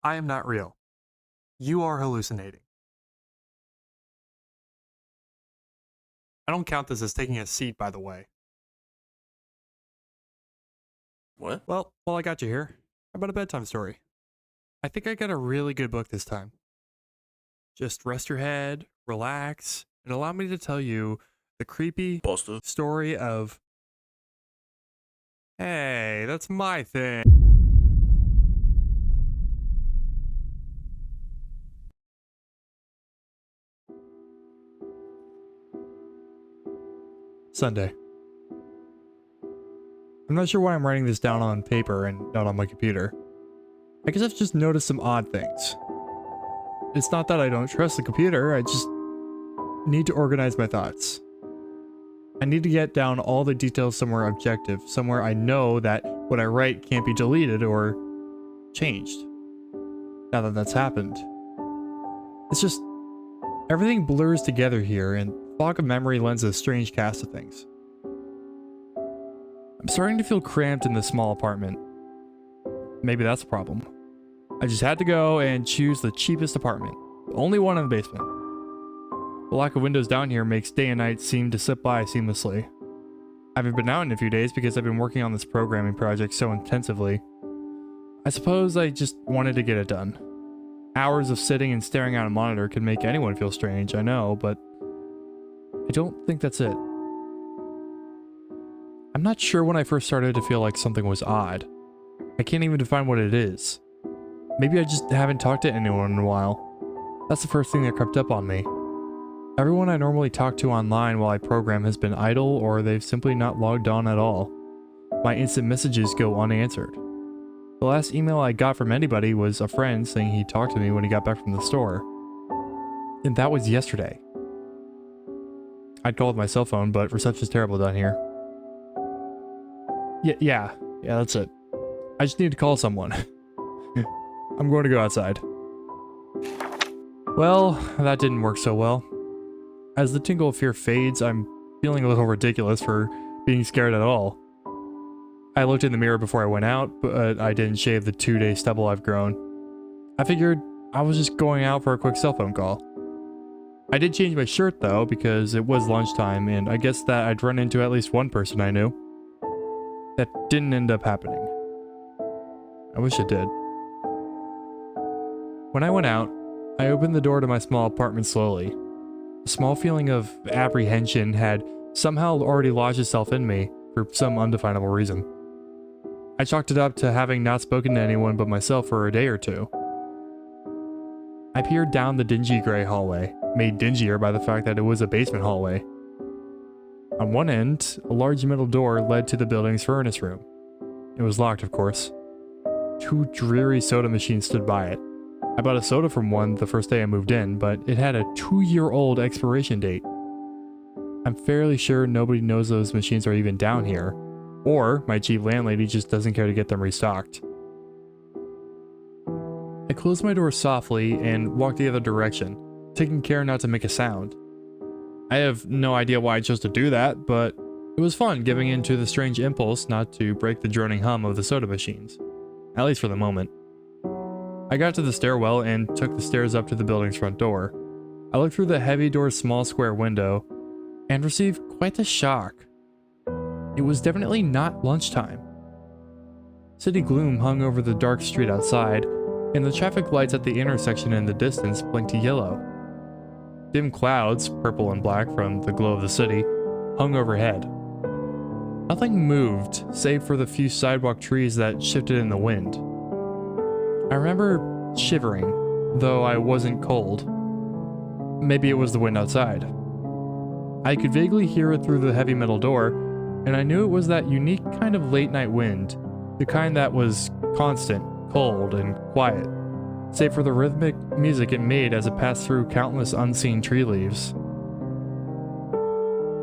I am not real. You are hallucinating. I don't count this as taking a seat, by the way. What? Well, while I got you here, how about a bedtime story? I think I got a really good book this time. Just rest your head, relax, and allow me to tell you the creepy story of... Hey, that's my thing. Sunday. I'm not sure why I'm writing this down on paper and not on my computer. I guess I've just noticed some odd things. It's not that I don't trust the computer, I just need to organize my thoughts. I need to get down all the details somewhere objective, somewhere I know that what I write can't be deleted or changed. Now that that's happened. It's just, everything blurs together here and fog of memory lends a strange cast of things. I'm starting to feel cramped in this small apartment. Maybe that's a problem. I just had to go and choose the cheapest apartment, the only one in the basement. The lack of windows down here makes day and night seem to slip by seamlessly. I haven't been out in a few days because I've been working on this programming project so intensively. I suppose I just wanted to get it done. Hours of sitting and staring at a monitor can make anyone feel strange, I know, but I don't think that's it. I'm not sure when I first started to feel like something was odd. I can't even define what it is. Maybe I just haven't talked to anyone in a while. That's the first thing that crept up on me. Everyone I normally talk to online while I program has been idle or they've simply not logged on at all. My instant messages go unanswered. The last email I got from anybody was a friend saying he talked to me when he got back from the store. And that was yesterday. I'd called my cell phone, but reception's terrible down here. Yeah, that's it. I just need to call someone. I'm going to go outside. Well, that didn't work so well. As the tingle of fear fades, I'm feeling a little ridiculous for being scared at all. I looked in the mirror before I went out, but I didn't shave the 2-day stubble I've grown. I figured I was just going out for a quick cell phone call. I did change my shirt though, because it was lunchtime, and I guess that I'd run into at least one person I knew. That didn't end up happening. I wish it did. When I went out, I opened the door to my small apartment slowly. A small feeling of apprehension had somehow already lodged itself in me for some undefinable reason. I chalked it up to having not spoken to anyone but myself for a day or two. I peered down the dingy gray hallway, made dingier by the fact that it was a basement hallway. On one end, a large metal door led to the building's furnace room. It was locked, of course. 2 dreary soda machines stood by it. I bought a soda from one the first day I moved in, but it had a 2-year-old expiration date. I'm fairly sure nobody knows those machines are even down here, or my cheap landlady just doesn't care to get them restocked. I closed my door softly and walked the other direction, taking care not to make a sound. I have no idea why I chose to do that, but it was fun giving in to the strange impulse not to break the droning hum of the soda machines, at least for the moment. I got to the stairwell and took the stairs up to the building's front door. I looked through the heavy door's small square window and received quite the shock. It was definitely not lunchtime. City gloom hung over the dark street outside, and the traffic lights at the intersection in the distance blinked yellow. Dim clouds, purple and black from the glow of the city, hung overhead. Nothing moved, save for the few sidewalk trees that shifted in the wind. I remember shivering, though I wasn't cold. Maybe it was the wind outside. I could vaguely hear it through the heavy metal door, and I knew it was that unique kind of late night wind, the kind that was constant, cold, and quiet, save for the rhythmic music it made as it passed through countless unseen tree leaves.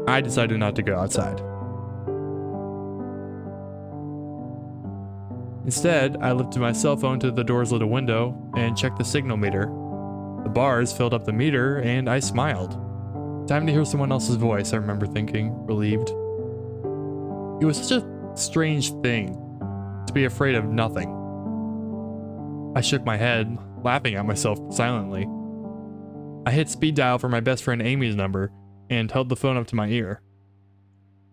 I decided not to go outside. Instead, I lifted my cell phone to the door's little window and checked the signal meter. The bars filled up the meter, and I smiled. Time to hear someone else's voice, I remember thinking, relieved. It was such a strange thing to be afraid of nothing. I shook my head, laughing at myself silently. I hit speed dial for my best friend Amy's number and held the phone up to my ear.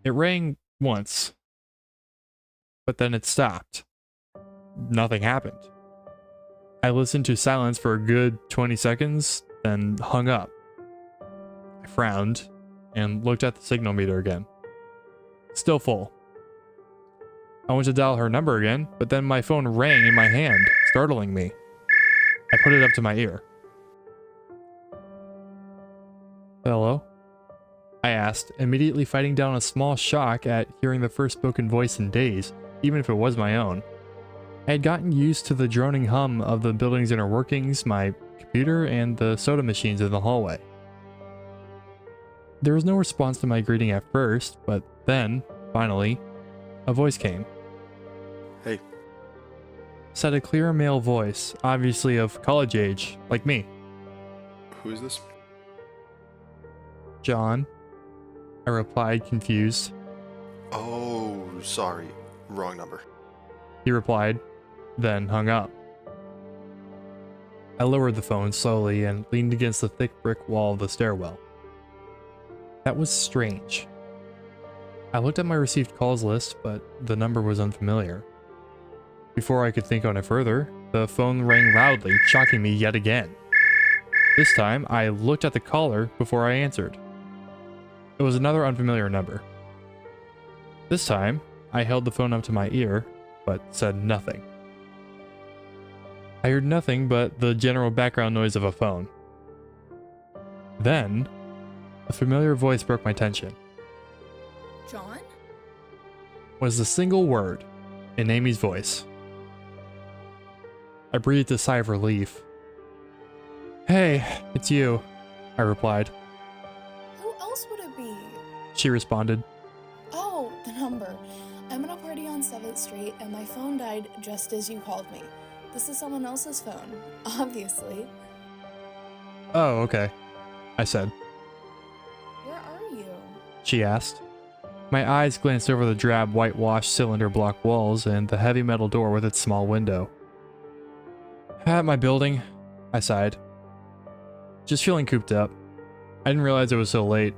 It rang once, but then it stopped. Nothing happened. I listened to silence for a good 20 seconds, then hung up. I frowned and looked at the signal meter again. Still full. I went to dial her number again, but then my phone rang in my hand, startling me. I put it up to my ear. Hello? I asked, immediately fighting down a small shock at hearing the first spoken voice in days, even if it was my own. I had gotten used to the droning hum of the building's inner workings, my computer, and the soda machines in the hallway. There was no response to my greeting at first, but then, finally, a voice came. Hey. Said a clear male voice, obviously of college age, like me. Who is this? John, I replied, confused. Oh, sorry. Wrong number. He replied, then hung up. I lowered the phone slowly and leaned against the thick brick wall of the stairwell. That was strange. I looked at my received calls list, but the number was unfamiliar. Before I could think on it further, the phone rang loudly, shocking me yet again. This time, I looked at the caller before I answered. It was another unfamiliar number. This time, I held the phone up to my ear, but said nothing. I heard nothing but the general background noise of a phone. Then, a familiar voice broke my tension. John? Was the single word in Amy's voice. I breathed a sigh of relief. Hey, it's you, I replied. Who else would it be? She responded. Oh, the number. I'm at a party on 7th Street and my phone died just as you called me. This is someone else's phone, obviously. Oh, okay, I said. Where are you? She asked. My eyes glanced over the drab whitewashed cylinder block walls and the heavy metal door with its small window. At my building, I sighed. Just feeling cooped up. I didn't realize it was so late.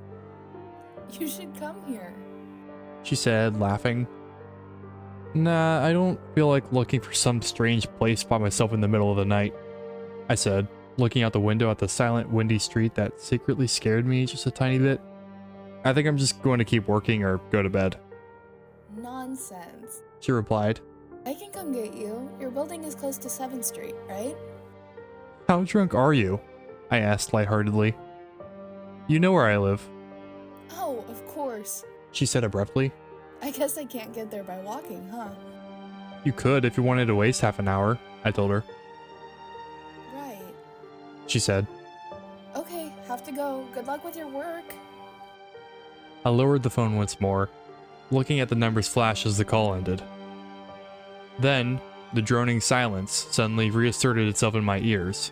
You should come here. She said, laughing. Nah, I don't feel like looking for some strange place by myself in the middle of the night, I said, looking out the window at the silent, windy street that secretly scared me just a tiny bit. I think I'm just going to keep working or go to bed. Nonsense. She replied. I can come get you. Your building is close to 7th Street, right? How drunk are you? I asked lightheartedly. You know where I live. Oh, of course. She said abruptly. I guess I can't get there by walking, huh? You could if you wanted to waste half an hour, I told her. Right. She said. Okay, have to go. Good luck with your work. I lowered the phone once more, looking at the numbers flash as the call ended. Then, the droning silence suddenly reasserted itself in my ears.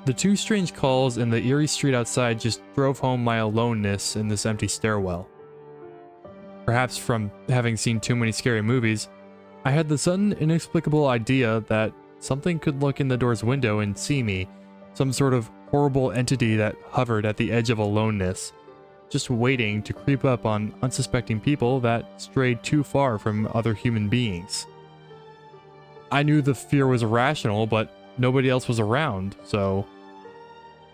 The two strange calls in the eerie street outside just drove home my aloneness in this empty stairwell. Perhaps from having seen too many scary movies, I had the sudden inexplicable idea that something could look in the door's window and see me, some sort of horrible entity that hovered at the edge of aloneness, just waiting to creep up on unsuspecting people that strayed too far from other human beings. I knew the fear was irrational, but nobody else was around, so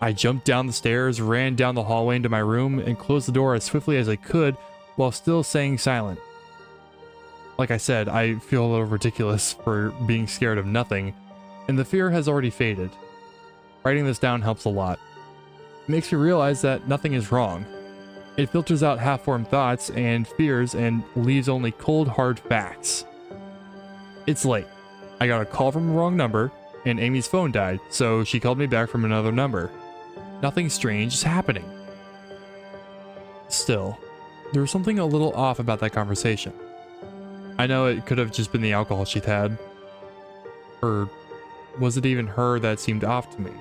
I jumped down the stairs, ran down the hallway into my room, and closed the door as swiftly as I could while still staying silent. Like I said, I feel a little ridiculous for being scared of nothing, and the fear has already faded. Writing this down helps a lot. It makes me realize that nothing is wrong. It filters out half-formed thoughts and fears and leaves only cold, hard facts. It's late. I got a call from the wrong number, and Amy's phone died, so she called me back from another number. Nothing strange is happening. Still, there was something a little off about that conversation. I know it could have just been the alcohol she'd had. Or was it even her that seemed off to me?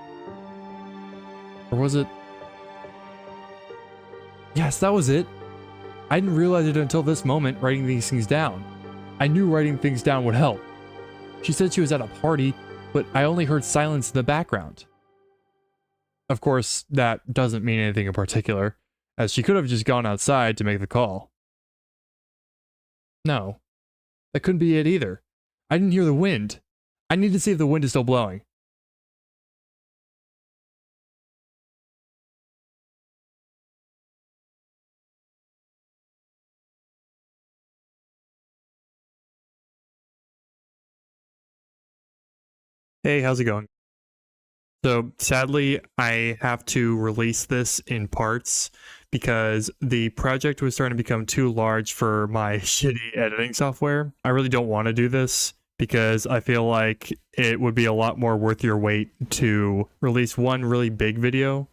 Or was it... Yes, that was it. I didn't realize it until this moment writing these things down. I knew writing things down would help. She said she was at a party, but I only heard silence in the background. Of course, that doesn't mean anything in particular, as she could have just gone outside to make the call. No, that couldn't be it either. I didn't hear the wind. I need to see if the wind is still blowing. Hey, how's it going? So sadly, I have to release this in parts because the project was starting to become too large for my shitty editing software. I really don't want to do this because I feel like it would be a lot more worth your wait to release one really big video.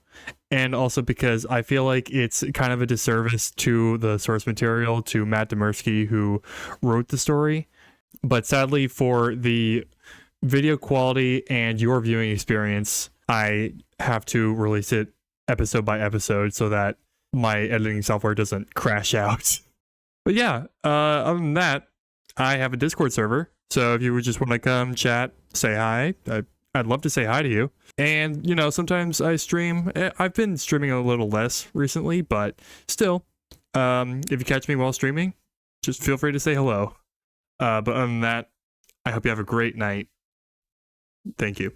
And also because I feel like it's kind of a disservice to the source material, to Matt Dymerski, who wrote the story. But sadly, for the video quality and your viewing experience, I have to release it episode by episode so that my editing software doesn't crash out. But yeah, other than that, I have a Discord server. So if you would just want to come chat, say hi, I'd love to say hi to you. And, you know, sometimes I stream. I've been streaming a little less recently, but still, if you catch me while streaming, just feel free to say hello. But other than that, I hope you have a great night. Thank you.